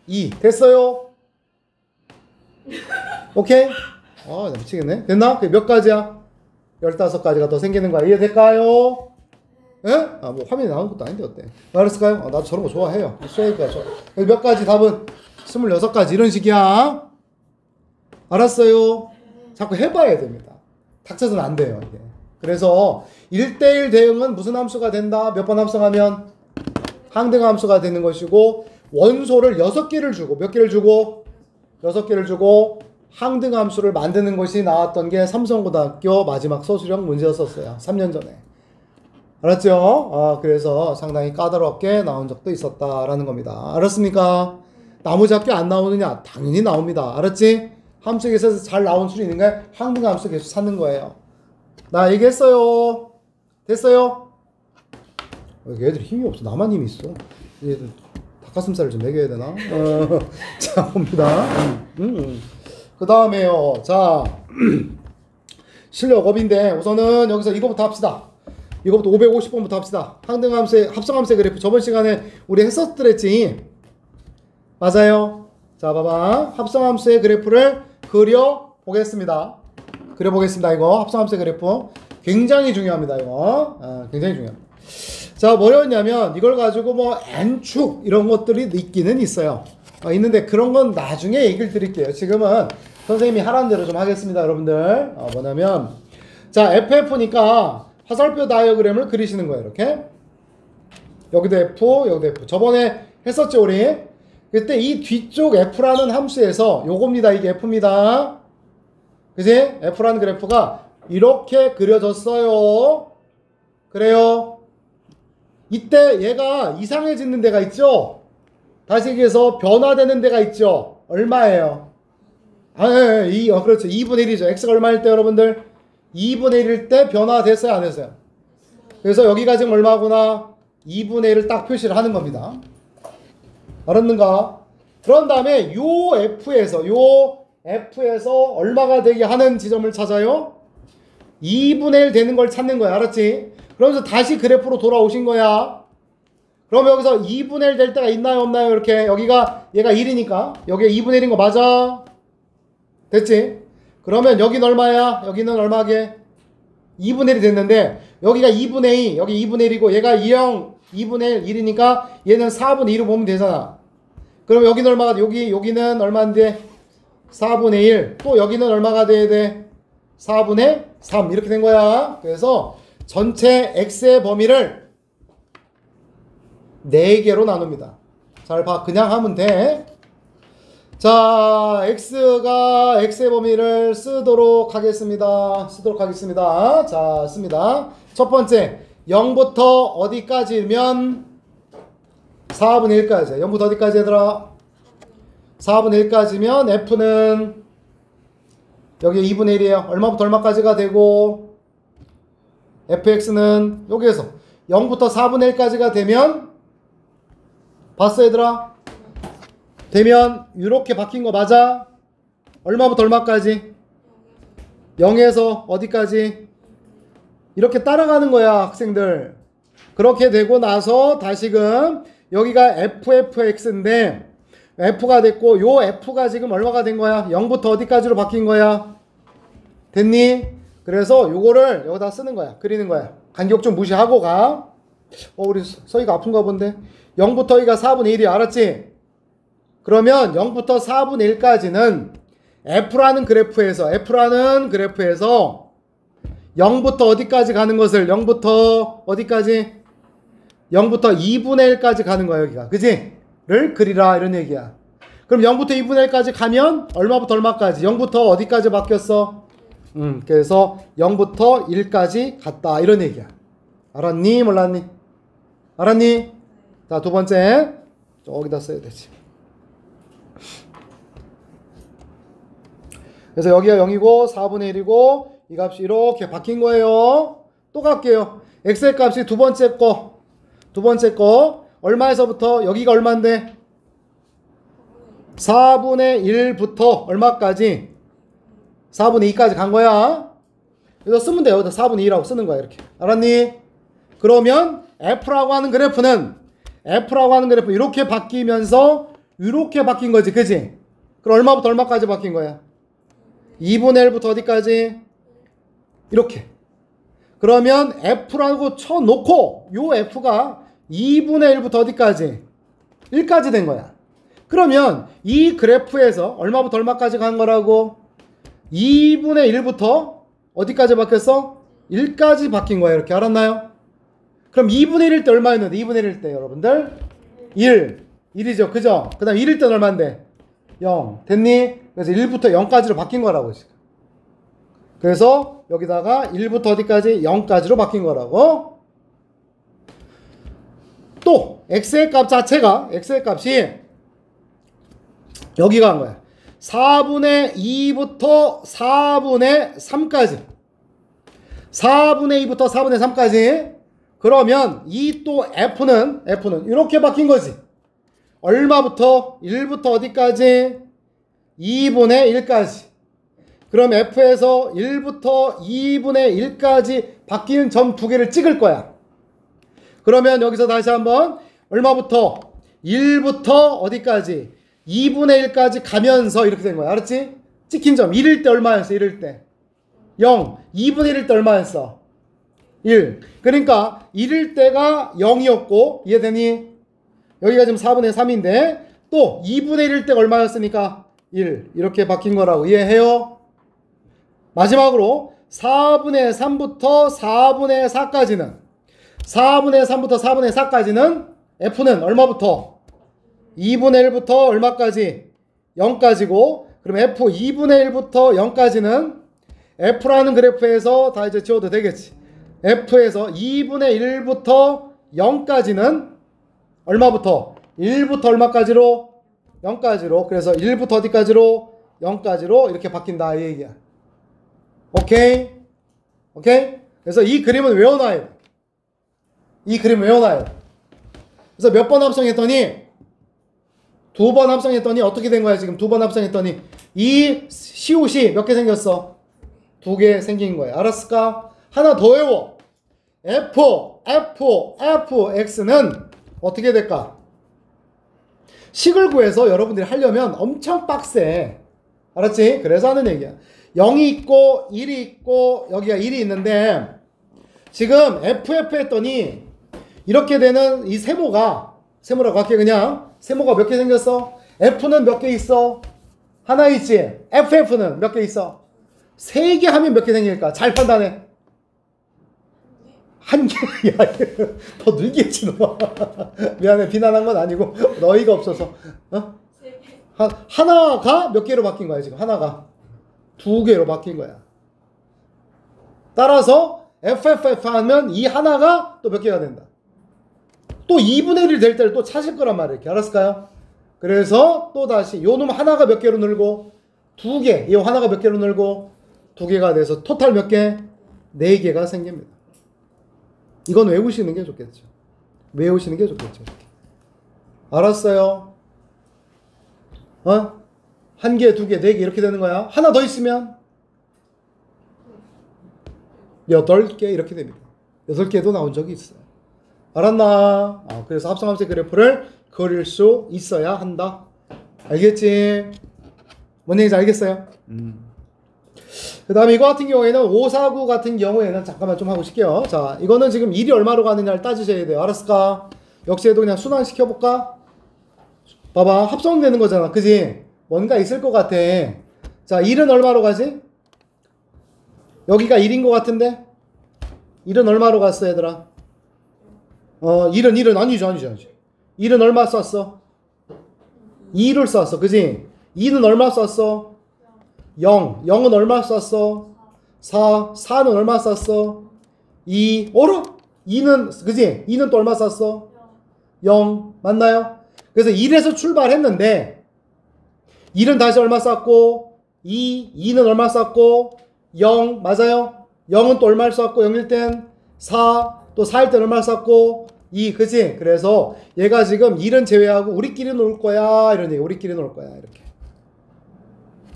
Speaker 1: 2. 됐어요? 오케이? 나 미치겠네. 됐나? 그게 몇 가지야? 15가지가 더 생기는 거야. 이해될까요? 예? 뭐 화면이 나오는 것도 아닌데 어때? 알았을까요? 나도 저런 거 좋아해요. 쏘니까 몇 가지 답은 26가지 이런 식이야. 알았어요? 자꾸 해봐야 됩니다. 닥쳐서는 안 돼요. 이게. 그래서 1대1 대응은 무슨 함수가 된다? 몇 번 합성하면? 항등 함수가 되는 것이고 원소를 6개를 주고 몇 개를 주고? 6개를 주고 항등 함수를 만드는 것이 나왔던 게 삼성고등학교 마지막 서술형 문제였었어요. 3년 전에. 알았죠? 그래서 상당히 까다롭게 나온 적도 있었다라는 겁니다. 알았습니까? 나머지 학교 안 나오느냐? 당연히 나옵니다. 알았지? 함수 계수에서 잘 나온 수는 있는 거야. 항등 함수 계수 찾는 거예요. 나 얘기했어요. 됐어요? 얘들 힘이 없어. 나만 힘이 있어. 얘들 닭가슴살을 좀 먹여야 되나? 자, 봅니다. 그 다음에요. 자, 실력업인데 우선은 여기서 이거부터 합시다. 이거부터 550번부터 합시다. 항등함수의 합성함수의 그래프 저번 시간에 우리 했었더랬지. 맞아요. 자, 봐봐. 합성함수의 그래프를 그려보겠습니다. 이거 합성함수의 그래프 굉장히 중요합니다. 이거 굉장히 중요합니다. 자, 뭐였냐면 이걸 가지고 뭐 n축 이런 것들이 있기는 있어요. 있는데 그런 건 나중에 얘기를 드릴게요. 지금은 선생님이 하라는 대로 좀 하겠습니다. 여러분들 뭐냐면 자, FF니까 화살표 다이어그램을 그리시는 거예요. 이렇게 여기도 F 여기도 F. 저번에 했었죠 우리. 그때 이 뒤쪽 F라는 함수에서 요겁니다. 이게 F입니다. 그지? F라는 그래프가 이렇게 그려졌어요. 그래요. 이때 얘가 이상해지는 데가 있죠. 다시 얘기해서 변화되는 데가 있죠. 얼마예요? 그렇죠. 2분의 1이죠. X가 얼마일 때 여러분들? 2분의 1일 때 변화됐어요? 안 했어요? 그래서 여기가 지금 얼마구나? 2분의 1을 딱 표시를 하는 겁니다. 알았는가? 그런 다음에 요 F에서 얼마가 되게 하는 지점을 찾아요? 2분의 1 되는 걸 찾는 거야. 알았지? 그러면서 다시 그래프로 돌아오신 거야. 그럼 여기서 2분의 1 될 때가 있나요? 없나요? 이렇게 얘가 1이니까 여기가 2분의 1인 거 맞아? 됐지? 그러면 여기는 얼마야? 여기는 얼마게? 2분의 1이 됐는데 여기가 2분의 2 여기 2분의 1이고 얘가 2분의 1이니까 얘는 4분의 2로 보면 되잖아. 그럼 여기는 얼마가 돼? 여기는 얼마인데? 4분의 1. 또 여기는 얼마가 돼야 돼? 4분의 3 이렇게 된 거야. 그래서 전체 x의 범위를 4개로 나눕니다. 잘 봐. 그냥 하면 돼. 자, x의 범위를 쓰도록 하겠습니다. 자, 씁니다. 첫 번째 0부터 어디까지면 4분의 1까지. 0부터 어디까지 얘들아? 4분의 1까지면 f는 여기 2분의 1이에요. 얼마부터 얼마까지가 되고 fx는 여기에서 0부터 4분의 1까지가 되면 봤어 얘들아? 되면 이렇게 바뀐 거 맞아? 얼마부터 얼마까지? 0에서 어디까지? 이렇게 따라가는 거야 학생들. 그렇게 되고 나서 다시금 여기가 ffx인데 f가 됐고 요 f가 지금 얼마가 된 거야? 0부터 어디까지로 바뀐 거야? 됐니? 그래서 요거를 여기다 쓰는 거야. 그리는 거야. 간격 좀 무시하고 가. 우리 서희가 아픈가 본데. 0부터 여기가 4분의 1이야. 알았지? 그러면 0부터 4분의 1까지는 f라는 그래프에서 0부터 어디까지 가는 것을 0부터 어디까지? 0부터 2분의 1까지 가는 거야 여기가. 그지? 를 그리라 이런 얘기야. 그럼 0부터 2분의 1까지 가면 얼마부터 얼마까지? 0부터 어디까지 바뀌었어? 그래서 0부터 1까지 갔다 이런 얘기야. 알았니? 몰랐니? 알았니? 자, 두 번째 저기다 써야 되지. 그래서 여기가 0이고 4분의 1이고 이 값이 이렇게 바뀐 거예요. 또 갈게요. x의 값이 두 번째 거 얼마에서부터 여기가 얼마인데? 4분의 1부터 얼마까지? 4분의 2까지 간 거야. 그래서 쓰면 돼. 여기다 4분의 2라고 쓰는 거야 이렇게. 알았니? 그러면 f라고 하는 그래프는 이렇게 바뀌면서 이렇게 바뀐 거지. 그지? 그럼 얼마부터 얼마까지 바뀐 거야? 2분의 1부터 어디까지? 이렇게. 그러면 f라고 쳐놓고 요 f가 2분의 1부터 어디까지? 1까지 된 거야. 그러면 이 그래프에서 얼마부터 얼마까지 간 거라고? 2분의 1부터 어디까지 바뀌었어? 1까지 바뀐 거야. 이렇게 알았나요? 그럼 2분의 1일 때 얼마였는데? 2분의 1일 때 여러분들 1이죠. 그죠? 그 다음 1일 때는 얼마인데? 0 됐니? 그래서 1부터 0까지로 바뀐 거라고 지금. 그래서 여기다가 1부터 어디까지? 0까지로 바뀐 거라고. 또 x의 값 자체가 x의 값이 여기 간 거야. 4분의 2부터 4분의 3까지 4분의 2부터 4분의 3까지. 그러면 이 또 f는 이렇게 바뀐 거지. 얼마부터? 1부터 어디까지? 2분의 1까지. 그럼 f에서 1부터 2분의 1까지 바뀌는 점 두 개를 찍을 거야. 그러면 여기서 다시 한번 얼마부터? 1부터 어디까지? 2분의 1까지 가면서 이렇게 된 거야. 알았지? 찍힌 점 1일 때 얼마였어? 1일 때 0. 2분의 1일 때 얼마였어? 1. 그러니까 1일 때가 0이었고 이해되니? 여기가 지금 4분의 3인데 또 2분의 1일 때가 얼마였으니까 1. 이렇게 바뀐 거라고 이해해요? 마지막으로 4분의 3부터 4분의 4까지는 4분의 3부터 4분의 4까지는 f는 얼마부터? 2분의 1부터 얼마까지? 0까지고 그럼 f 2분의 1부터 0까지는 f라는 그래프에서 다 이제 지워도 되겠지. f에서 2분의 1부터 0까지는 얼마부터? 1부터 얼마까지로? 0까지로. 그래서 1부터 어디까지로? 0까지로 이렇게 바뀐다 이 얘기야. 오케이? 그래서 이 그림은 외워놔요. 그래서 몇 번 합성했더니 두 번 합성했더니 어떻게 된 거야 지금? 두 번 합성했더니 이 시옷이 몇 개 생겼어? 2개 생긴 거야. 알았을까? 하나 더 외워. fx는 어떻게 될까? 식을 구해서 여러분들이 하려면 엄청 빡세. 알았지? 그래서 하는 얘기야. 0이 있고 1이 있고 여기가 1이 있는데 지금 ff 했더니 이렇게 되는 이 세모라고 할게. 그냥 세모가 몇 개 생겼어? f는 몇 개 있어? 하나 있지? ff는 몇 개 있어? 3개 하면 몇 개 생길까? 잘 판단해. 한 개. 야, 더 늘겠지 너. 미안해, 비난한 건 아니고 너희가 없어서. 하나가 몇 개로 바뀐 거야 지금? 하나가 2개로 바뀐 거야. 따라서 FFF 하면 이 하나가 또 몇 개가 된다. 또 2분의 1이 될 때를 또 찾을 거란 말이에요. 이렇게 알았을까요? 그래서 또 다시 요 놈 하나가 몇 개로 늘고 2개. 이 하나가 몇 개로 늘고 2개가 돼서 토탈 몇 개? 4개가 생깁니다. 이건 외우시는 게 좋겠죠. 외우시는 게 좋겠죠. 알았어요? 1개, 2개, 4개 이렇게 되는 거야. 하나 더 있으면 8개 이렇게 됩니다. 8개도 나온 적이 있어요. 알았나? 그래서 합성함수의 그래프를 그릴 수 있어야 한다. 알겠지? 뭔 얘기인지 알겠어요? 그 다음에 이거 같은 경우에는 549 같은 경우에는 잠깐만 좀 하고 싶게요. 자, 이거는 지금 1이 얼마로 가느냐를 따지셔야 돼요. 알았을까? 역시 얘도 그냥 순환시켜볼까? 봐봐. 합성되는 거잖아. 그지? 뭔가 있을 것 같아. 자, 1은 얼마로 가지? 여기가 1인 것 같은데? 1은 얼마로 갔어, 얘들아? 1은 아니지. 1은 얼마 썼어? 2를 썼어. 그지? 2는 얼마 썼어? 0. 0은 얼마 썼어? 4. 4는 얼마 썼어? 2. 어라? 2는, 그지? 2는 또 얼마 썼어? 0. 맞나요? 그래서 1에서 출발했는데, 1은 다시 얼마 썼고, 2는 얼마 썼고, 0. 맞아요? 0은 또 얼마를 썼고, 0일 땐 4. 또 4일 땐 얼마를 썼고, 2. 그지? 그래서 얘가 지금 1은 제외하고 우리끼리 놀 거야. 이런 얘기. 우리끼리 놀 거야. 이렇게.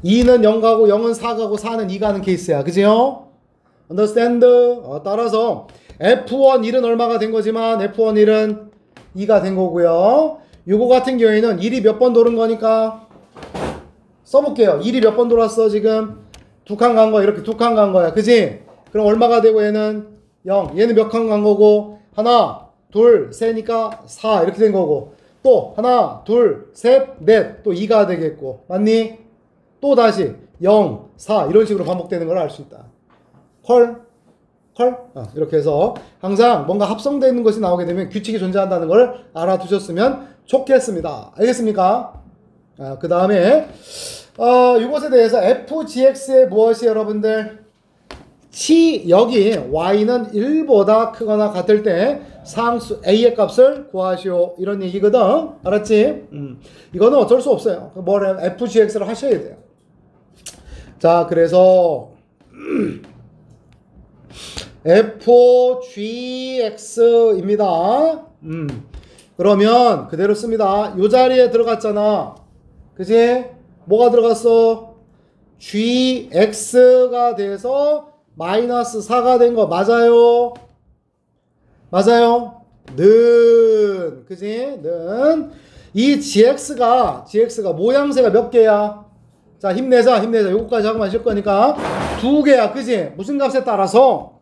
Speaker 1: 2는 0 가고 0은 4 가고 4는 2 가는 케이스야. 그지요? understand? 따라서 F1 1은 얼마가 된 거지만 F1 1은 2가 된 거고요. 요거 같은 경우에는 1이 몇 번 도는 거니까 써볼게요. 1이 몇 번 돌았어 지금? 2칸 간 거야. 이렇게 2칸 간 거야. 그지? 그럼 얼마가 되고 얘는 0. 얘는 몇 칸 간 거고? 하나, 둘, 셋이니까 4 이렇게 된 거고. 또 하나, 둘, 셋, 넷. 또 2가 되겠고. 맞니? 또 다시 0, 4 이런 식으로 반복되는 걸 알 수 있다. 컬? 이렇게 해서 항상 뭔가 합성되는 것이 나오게 되면 규칙이 존재한다는 걸 알아두셨으면 좋겠습니다. 알겠습니까? 그 다음에 이것에 대해서 FGX의 무엇이 여러분들 여기 Y는 1보다 크거나 같을 때 상수 A의 값을 구하시오 이런 얘기거든. 알았지? 이거는 어쩔 수 없어요. FGX를 하셔야 돼요. 자, 그래서 FGX입니다. 그러면 그대로 씁니다. 이 자리에 들어갔잖아. 그치? 뭐가 들어갔어? GX가 돼서 마이너스 4가 된 거 맞아요? 맞아요? 그지? 이 GX가 모양새가 몇 개야? 자, 힘내자. 요거까지 하고 마실 거니까 2개야. 그지? 무슨 값에 따라서?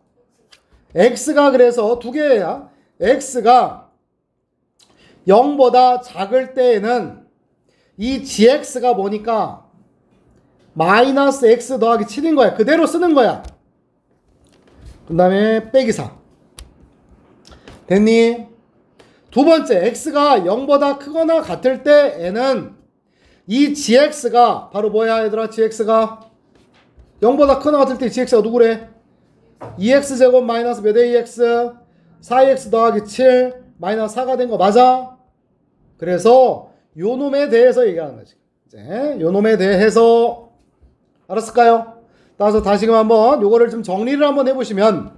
Speaker 1: X가 그래서 2개야. X가 0보다 작을 때에는 이 GX가 뭐니까 마이너스 X 더하기 7인 거야. 그대로 쓰는 거야. 그 다음에 빼기 4. 됐니? 두 번째, X가 0보다 크거나 같을 때에는 이 GX가 바로 뭐야 얘들아? GX가 0보다 크거나 같을 때 GX가 누구래? 2x제곱 마이너스 몇 AX 4x 더하기 7 마이너스 4가 된 거 맞아? 그래서 요 놈에 대해서 얘기하는 거지. 이제 요 놈에 대해서 알았을까요? 따라서 다시금 한번 요거를 좀 정리를 한번 해보시면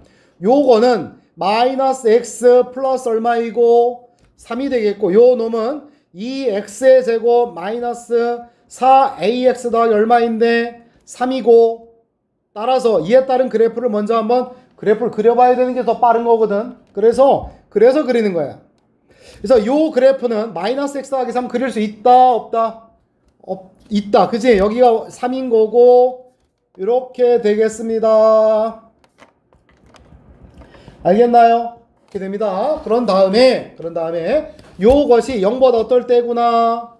Speaker 1: 요거는 마이너스 x 플러스 얼마이고 3이 되겠고 요 놈은 2x의 제곱 마이너스 4ax 더하기 얼마인데 3이고 따라서 이에 따른 그래프를 먼저 한번 그래프를 그려봐야 되는 게 더 빠른 거거든. 그래서 그리는 거야. 그래서 요 그래프는 마이너스 x 더하기 3 그릴 수 있다 없다? 있다. 그치? 여기가 3인 거고 이렇게 되겠습니다. 알겠나요? 이렇게 됩니다. 그런 다음에 요것이 0보다 어떨 때구나?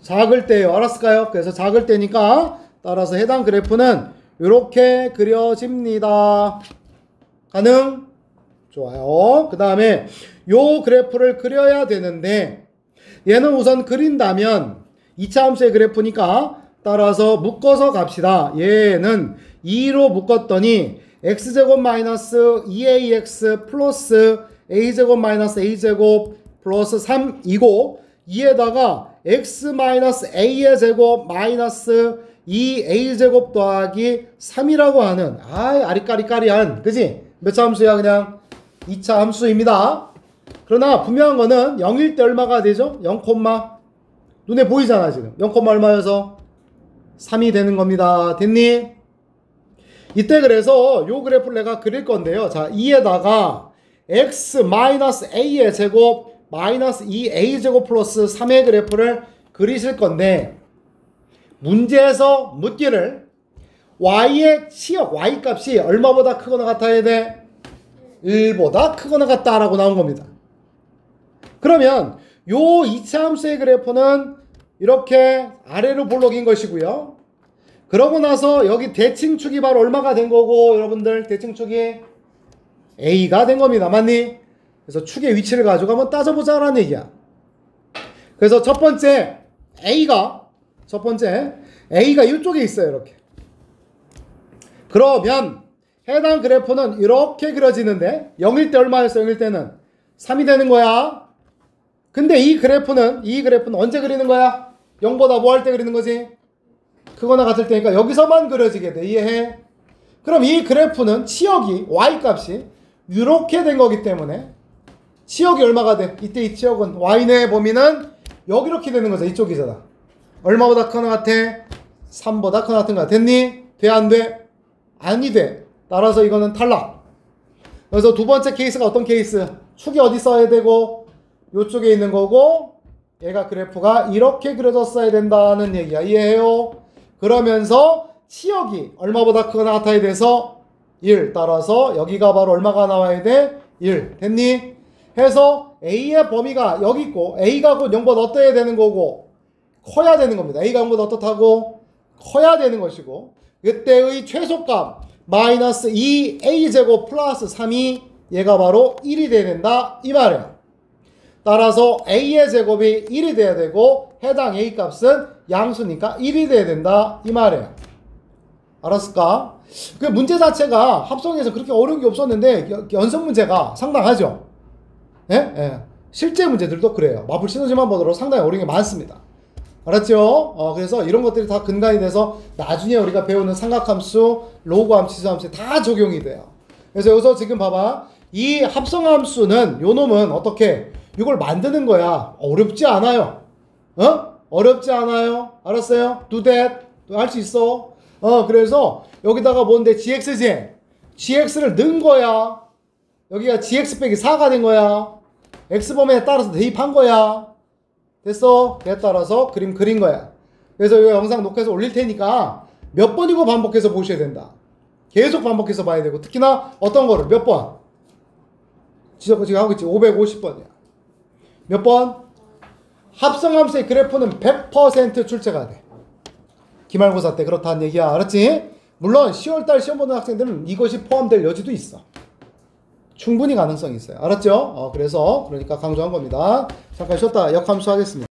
Speaker 1: 작을 때요. 알았을까요? 그래서 작을 때니까 따라서 해당 그래프는 이렇게 그려집니다. 가능? 좋아요. 그 다음에 요 그래프를 그려야 되는데 얘는 우선 그린다면 2차 함수의 그래프니까 따라서 묶어서 갑시다. 얘는 2로 묶었더니 x제곱 마이너스 2ax 플러스 a제곱 마이너스 a제곱 플러스 3이고 2에다가 x 마이너스 a의 제곱 마이너스 2a제곱 더하기 3이라고 하는 아리까리까리한 그지? 몇 차 함수야? 그냥 2차 함수입니다. 그러나 분명한 거는 0일 때 얼마가 되죠? 0, 눈에 보이잖아 지금 0, 얼마여서 3이 되는 겁니다. 됐니? 이때 그래서 요 그래프를 내가 그릴 건데요. 자, 2에다가 x-a의 제곱 마이너스 2a 제곱 플러스 3의 그래프를 그리실 건데 문제에서 묻기를 y의 치역 y 값이 얼마보다 크거나 같아야 돼? 1보다 크거나 같다라고 나온 겁니다. 그러면 요 2차 함수의 그래프는 이렇게 아래로 볼록인 것이고요. 그러고 나서 여기 대칭축이 바로 얼마가 된 거고 여러분들 대칭축이 a가 된 겁니다. 맞니? 그래서 축의 위치를 가지고 한번 따져보자라는 얘기야. 그래서 첫 번째 A가 이쪽에 있어요. 이렇게. 그러면 해당 그래프는 이렇게 그려지는데 0일 때 얼마였어? 0일 때는 3이 되는 거야. 근데 이 그래프는 언제 그리는 거야? 0보다 뭐 할 때 그리는 거지? 크거나 같을 때니까 여기서만 그려지게 돼. 이해해? 그럼 이 그래프는 치역이 y값이 이렇게 된 거기 때문에 치역이 얼마가 돼? 이때 이 치역은 y의 범위는 여기 이렇게 되는 거죠. 이쪽이잖아. 얼마보다 크거나 같아? 3보다 크거나 같은 거야. 됐니? 돼? 안 돼? 아니 돼. 따라서 이거는 탈락. 그래서 두 번째 케이스가 어떤 케이스? 축이 어디 써야 되고 요쪽에 있는 거고 얘가 그래프가 이렇게 그려졌어야 된다는 얘기야. 이해해요? 그러면서 치역이 얼마보다 크거나 같아야 돼서 1 따라서 여기가 바로 얼마가 나와야 돼? 1 됐니? 해서 A의 범위가 여기 있고 A가 곧 0보다 어때야 되는 거고 커야 되는 겁니다. A가 0보다 어떻다고? 커야 되는 것이고 이때의 최소값 마이너스 2a제곱 플러스 3이 얘가 바로 1이 돼야 된다 이 말이야. 따라서 a의 제곱이 1이 돼야 되고 해당 a 값은 양수니까 1이 돼야 된다 이 말이에요. 알았을까? 그 문제 자체가 합성에서 그렇게 어려운 게 없었는데 연습 문제가 상당하죠. 예? 예. 실제 문제들도 그래요. 마블 시너지만 보도록 상당히 어려운 게 많습니다. 알았죠? 그래서 이런 것들이 다 근간이 돼서 나중에 우리가 배우는 삼각함수, 로그함수, 치수함수에 다 적용이 돼요. 그래서 여기서 지금 봐봐. 이 합성함수는 요 놈은 어떻게 이걸 만드는 거야. 어렵지 않아요. 어렵지 않아요. 알았어요? Do that. 할 수 있어. 그래서 여기다가 뭔데 gx지? gx를 넣은 거야. 여기가 gx 빼기 4가 된 거야. x범위에 따라서 대입한 거야. 됐어? 그에 따라서 그림 그린 거야. 그래서 이 영상 녹화해서 올릴 테니까 몇 번이고 반복해서 보셔야 된다. 계속 반복해서 봐야 되고 특히나 어떤 거를 몇 번? 지금 하고 있지. 550번이야. 몇 번? 합성함수의 그래프는 100% 출제가 돼. 기말고사 때 그렇다는 얘기야. 알았지? 물론 10월달 시험 보는 학생들은 이것이 포함될 여지도 있어. 충분히 가능성이 있어요. 알았죠? 그러니까 강조한 겁니다. 잠깐 쉬었다 역함수 하겠습니다.